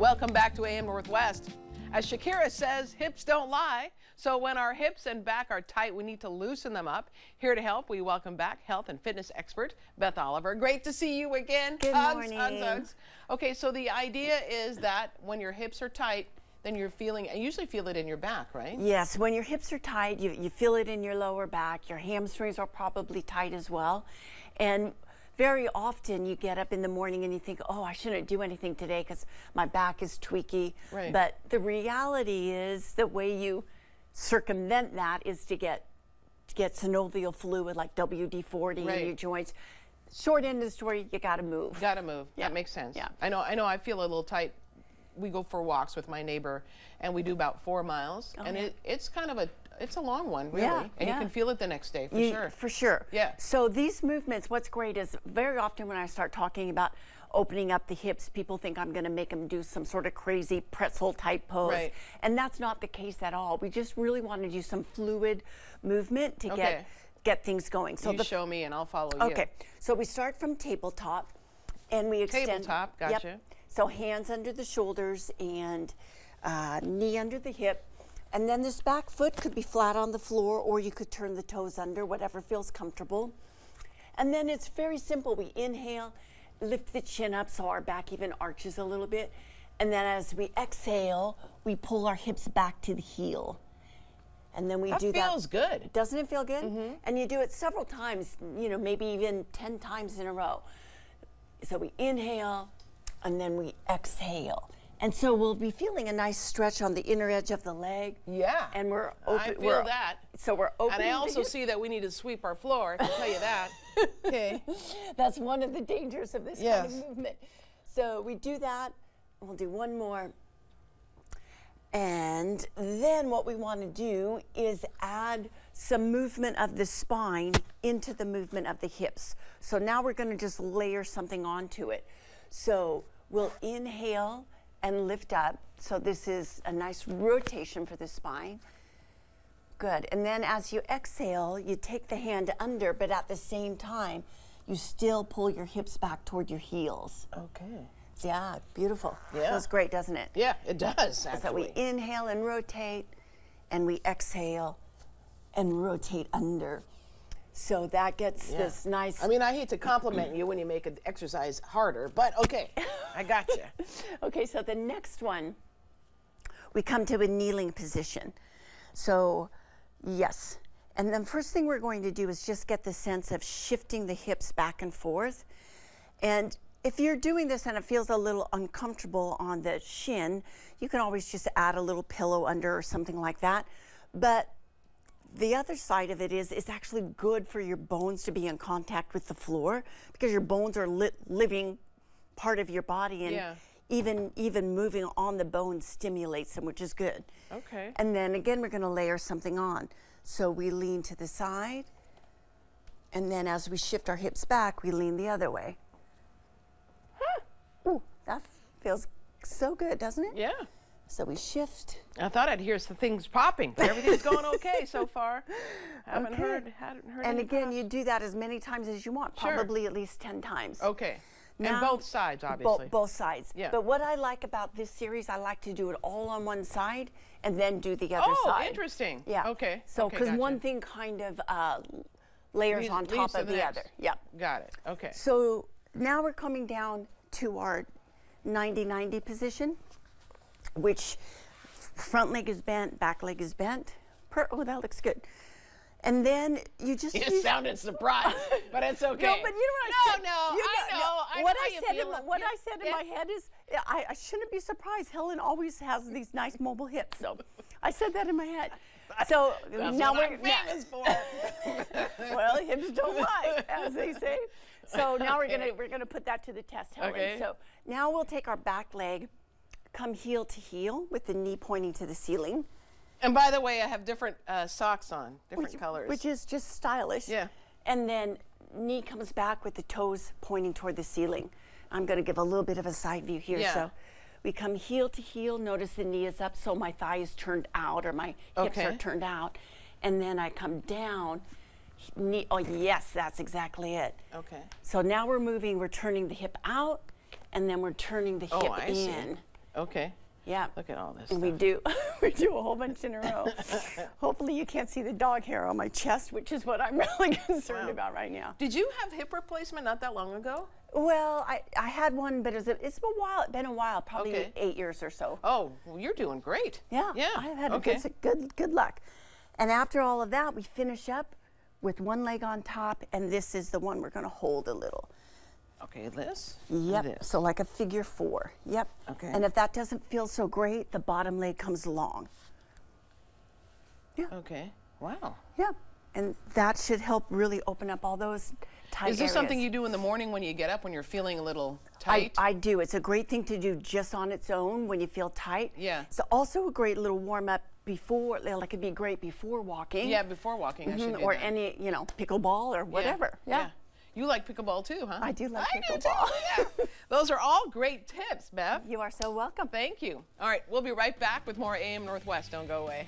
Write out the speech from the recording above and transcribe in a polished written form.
Welcome back to AM Northwest. As Shakira says, hips don't lie. So when our hips and back are tight, we need to loosen them up. Here to help, we welcome back health and fitness expert, Beth Oliver. Great to see you again. Good morning. Hugs. Okay, so the idea is that when your hips are tight, then you're feeling, and you usually feel it in your back, right? Yes, when your hips are tight, you feel it in your lower back. Your hamstrings are probably tight as well. And very often you get up in the morning and you think, oh, I shouldn't do anything today because my back is tweaky. Right. But the reality is the way you circumvent that is to get synovial fluid like WD-40 in your joints. Short end of the story, you got to move. Got to move. Yeah. That makes sense. Yeah. I know I feel a little tight. We go for walks with my neighbor and we do about 4 miles. Oh, and it's kind of it's a long one, really. Yeah, and you can feel it the next day, for sure. For sure. Yeah. So these movements, what's great is very often when I start talking about opening up the hips, people think I'm going to make them do some sort of crazy pretzel type pose. Right. And that's not the case at all. We just really want to do some fluid movement to get things going. So you show me and I'll follow you. Okay. So we start from tabletop and we extend. Tabletop, gotcha. Yep. So hands under the shoulders and knee under the hip. And then this back foot could be flat on the floor or you could turn the toes under, whatever feels comfortable. And then it's very simple. We inhale, lift the chin up so our back even arches a little bit. And then as we exhale, we pull our hips back to the heel. And then we do that. That feels good. Doesn't it feel good? Mm-hmm. And you do it several times, you know, maybe even 10 times in a row. So we inhale and then we exhale. And so we'll be feeling a nice stretch on the inner edge of the leg. Yeah. And we're open. I feel that. So we're open. And I also see that we need to sweep our floor, I can tell you that. Okay. That's one of the dangers of this kind of movement. So we do that. We'll do one more. And then what we want to do is add some movement of the spine into the movement of the hips. So now we're going to just layer something onto it. So we'll inhale and lift up. So this is a nice rotation for the spine. Good. And then as you exhale, you take the hand under, but at the same time, you still pull your hips back toward your heels. Okay. Yeah, beautiful. Yeah. Feels great, doesn't it? Yeah, it does, actually. So we inhale and rotate, and we exhale and rotate under. So that gets this nice... I mean, I hate to compliment you when you make an exercise harder, but okay, I got you. Okay, so the next one, we come to a kneeling position. So, yes. And then first thing we're going to do is just get the sense of shifting the hips back and forth. And if you're doing this and it feels a little uncomfortable on the shin, you can always just add a little pillow under or something like that. But the other side of it is it's actually good for your bones to be in contact with the floor because your bones are living part of your body, and even moving on the bones stimulates them, which is good. Okay. And then again, we're going to layer something on. So we lean to the side, and then as we shift our hips back, we lean the other way. Ooh, that feels so good, doesn't it? Yeah. So we shift. I thought I'd hear some things popping, but everything's going okay so far. Hadn't heard and any again, pops. you do that as many times as you want, probably at least 10 times. Okay. Now, and both sides, obviously. Both sides. Yeah. But what I like about this series, I like to do it all on one side and then do the other side. Oh, interesting. Yeah. Okay. So, because gotcha. one thing kind of layers on top of the other. Yep. Got it. Okay. So now we're coming down to our 90-90 position, which front leg is bent, back leg is bent. Oh, that looks good. And then you just... You sounded surprised, but it's okay. No, but you know what I said? I know. What I said in my head is, I shouldn't be surprised. Helen always has these nice mobile hips. So I said that in my head. So that's now what I'm famous for. Well, hips don't lie, as they say. So now we're gonna put that to the test, Helen. Okay. So now we'll take our back leg, come heel to heel with the knee pointing to the ceiling. And by the way, I have different socks on, different colors. Which is just stylish. Yeah. And then knee comes back with the toes pointing toward the ceiling. I'm going to give a little bit of a side view here. Yeah. So we come heel to heel. Notice the knee is up, so my thigh is turned out, or my hips are turned out. And then I come down. Knee, oh, yes, that's exactly it. Okay. So now we're moving. We're turning the hip out, and then we're turning the hip in. Okay. Yeah. Look at all this And stuff. we do a whole bunch in a row. Hopefully you can't see the dog hair on my chest, which is what I'm really concerned about right now. Did you have hip replacement not that long ago? Well, I had one, but it's been a while, probably 8 years or so. Oh, well, you're doing great. Yeah. Yeah. I've had good luck. And after all of that, we finish up with one leg on top, and this is the one we're going to hold a little. Okay, this? Yep. This. So like a figure 4. Yep. Okay. And if that doesn't feel so great, the bottom leg comes along. Yeah. Okay. Wow. Yep. And that should help really open up all those tight areas. Is this something you do in the morning when you get up when you're feeling a little tight? I do. It's a great thing to do just on its own when you feel tight. Yeah. It's also a great little warm up before, like it'd be great before walking. Yeah, before walking I should do or that. any, pickleball or whatever. Yeah. You like pickleball too, huh? I do like I pickleball. do too, yeah. Those are all great tips, Beth. You are so welcome. Thank you. All right, we'll be right back with more AM Northwest. Don't go away.